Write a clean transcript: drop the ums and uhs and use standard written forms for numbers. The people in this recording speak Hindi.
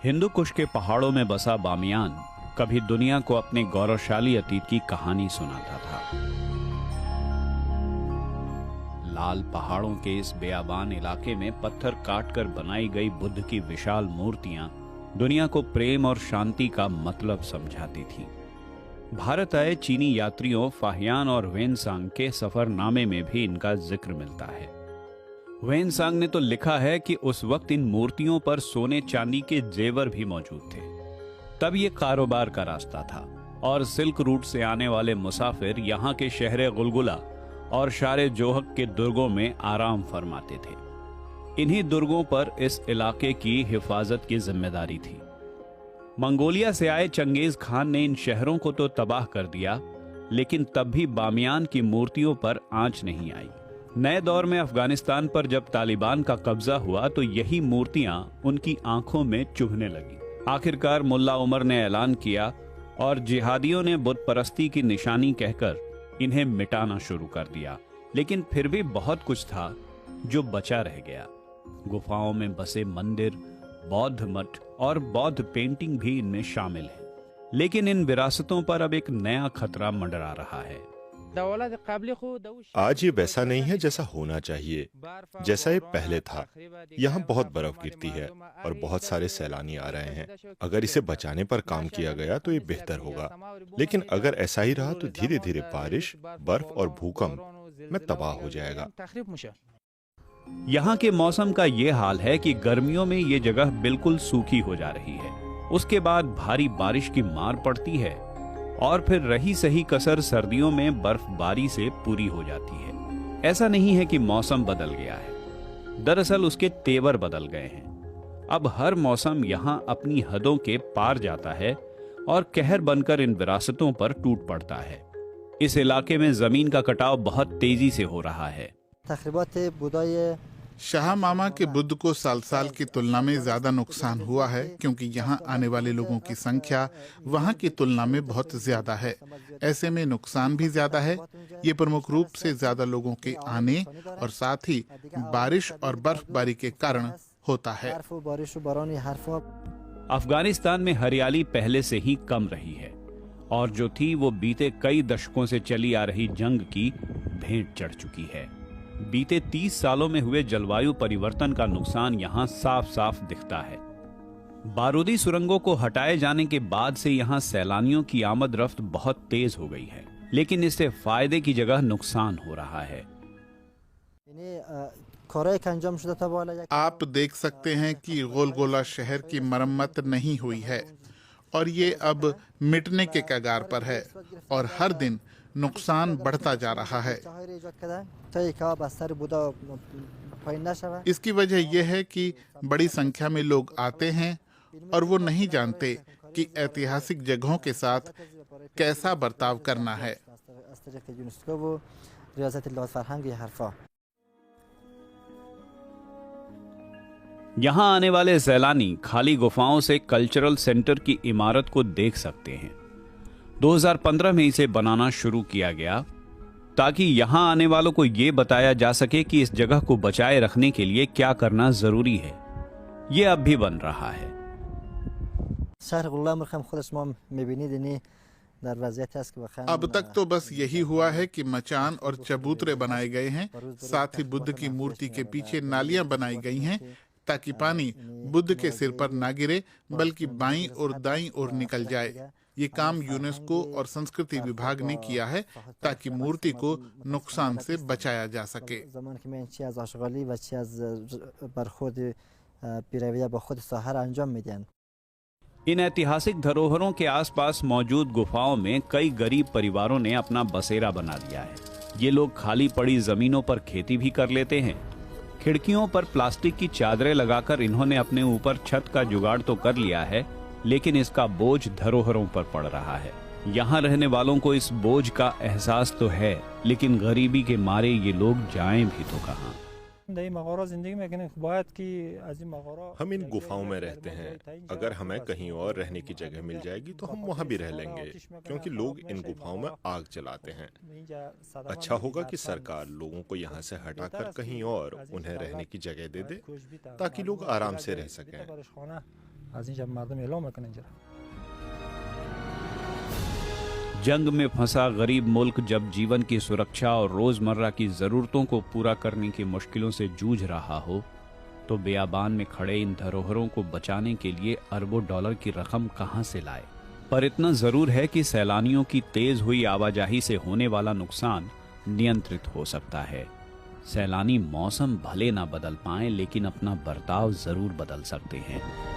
हिंदू कुश के पहाड़ों में बसा बामियान कभी दुनिया को अपने गौरवशाली अतीत की कहानी सुनाता था। लाल पहाड़ों के इस बेआबान इलाके में पत्थर काटकर बनाई गई बुद्ध की विशाल मूर्तियां दुनिया को प्रेम और शांति का मतलब समझाती थीं। भारत आए चीनी यात्रियों फाहियान और वेनसांग के सफरनामे में भी इनका जिक्र मिलता है। वेनसांग ने तो लिखा है कि उस वक्त इन मूर्तियों पर सोने चांदी के जेवर भी मौजूद थे। तब ये कारोबार का रास्ता था और सिल्क रूट से आने वाले मुसाफिर यहाँ के शहर गुलगुला और शारे जोहक के दुर्गों में आराम फरमाते थे। इन्हीं दुर्गों पर इस इलाके की हिफाजत की जिम्मेदारी थी। मंगोलिया से आए चंगेज खान ने इन शहरों को तो तबाह कर दिया, लेकिन तब भी बामियान की मूर्तियों पर आंच नहीं आई। नए दौर में अफगानिस्तान पर जब तालिबान का कब्जा हुआ तो यही मूर्तियां उनकी आंखों में चुभने लगी। आखिरकार मुल्ला उमर ने ऐलान किया और जिहादियों ने बुत परस्ती की निशानी कहकर इन्हें मिटाना शुरू कर दिया। लेकिन फिर भी बहुत कुछ था जो बचा रह गया। गुफाओं में बसे मंदिर, बौद्ध मठ और बौद्ध पेंटिंग भी इनमें शामिल है। लेकिन इन विरासतों पर अब एक नया खतरा मंडरा रहा है। आज ये वैसा नहीं है जैसा होना चाहिए, जैसा ये पहले था। यहाँ बहुत बर्फ गिरती है और बहुत सारे सैलानी आ रहे हैं। अगर इसे बचाने पर काम किया गया तो ये बेहतर होगा, लेकिन अगर ऐसा ही रहा तो धीरे धीरे बारिश, बर्फ और भूकंप में तबाह हो जाएगा। यहाँ के मौसम का ये हाल है कि गर्मियों में ये जगह बिल्कुल सूखी हो जा रही है। उसके बाद भारी बारिश की मार पड़ती है और फिर रही सही कसर सर्दियों में बर्फबारी से पूरी हो जाती है। ऐसा नहीं है कि मौसम बदल गया है, दरअसल उसके तेवर बदल गए हैं। अब हर मौसम यहाँ अपनी हदों के पार जाता है और कहर बनकर इन विरासतों पर टूट पड़ता है। इस इलाके में जमीन का कटाव बहुत तेजी से हो रहा है। शाह मामा के बुद्ध को साल साल की तुलना में ज्यादा नुकसान हुआ है, क्योंकि यहाँ आने वाले लोगों की संख्या वहाँ की तुलना में बहुत ज्यादा है। ऐसे में नुकसान भी ज्यादा है। ये प्रमुख रूप से ज्यादा लोगों के आने और साथ ही बारिश और बर्फबारी के कारण होता है। अफगानिस्तान में हरियाली पहले से ही कम रही है और जो थी वो बीते कई दशकों से चली आ रही जंग की भेंट चढ़ चुकी है। बीते 30 सालों में हुए जलवायु परिवर्तन का नुकसान यहां साफ साफ दिखता है। बारूदी सुरंगों को हटाए जाने के बाद से यहां सैलानियों की आमद रफ्त बहुत तेज हो गई है, लेकिन इससे फायदे की जगह नुकसान हो रहा है। आप देख सकते हैं कि गोलगोला शहर की मरम्मत नहीं हुई है और ये अब मिटने के कगार पर है और हर दिन नुकसान बढ़ता जा रहा है। इसकी वजह यह है कि बड़ी संख्या में लोग आते हैं और वो नहीं जानते कि ऐतिहासिक जगहों के साथ कैसा बर्ताव करना है। यहाँ आने वाले सैलानी खाली गुफाओं से कल्चरल सेंटर की इमारत को देख सकते हैं। 2015 में इसे बनाना शुरू किया गया ताकि यहां आने वालों को यह बताया जा सके कि इस जगह को बचाए रखने के लिए क्या करना जरूरी है। यह अब भी बन रहा है। अब तक तो बस यही हुआ है कि मचान और चबूतरे बनाए गए हैं, साथ ही बुद्ध की मूर्ति के पीछे नालियां बनाई गई हैं ताकि पानी बुद्ध के सिर पर ना गिरे बल्कि बाईं और दाईं ओर निकल जाए। ये काम यूनेस्को और संस्कृति विभाग ने किया है ताकि मूर्ति को नुकसान से बचाया जा सके। इन ऐतिहासिक धरोहरों के आसपास मौजूद गुफाओं में कई गरीब परिवारों ने अपना बसेरा बना लिया है। ये लोग खाली पड़ी जमीनों पर खेती भी कर लेते हैं। खिड़कियों पर प्लास्टिक की चादरें लगाकर इन्होंने अपने ऊपर छत का जुगाड़ तो कर लिया है, लेकिन इसका बोझ धरोहरों पर पड़ रहा है। यहाँ रहने वालों को इस बोझ का एहसास तो है, लेकिन गरीबी के मारे ये लोग जाएं भी तो कहाँ। हम इन गुफाओं में रहते हैं। अगर हमें कहीं और रहने की जगह मिल जाएगी तो हम वहाँ भी रह लेंगे, क्योंकि लोग इन गुफाओं में आग जलाते हैं। अच्छा होगा कि सरकार लोगों को यहाँ से हटाकर कहीं और उन्हें रहने की जगह दे दे, ताकि लोग आराम से रह सकें। जंग में फंसा गरीब मुल्क जब जीवन की सुरक्षा और रोजमर्रा की जरूरतों को पूरा करने की मुश्किलों से जूझ रहा हो, तो बेयाबान में खड़े इन धरोहरों को बचाने के लिए अरबों डॉलर की रकम कहां से लाए। पर इतना जरूर है कि सैलानियों की तेज हुई आवाजाही से होने वाला नुकसान नियंत्रित हो सकता है। सैलानी मौसम भले ना बदल पाएं, लेकिन अपना बर्ताव जरूर बदल सकते हैं।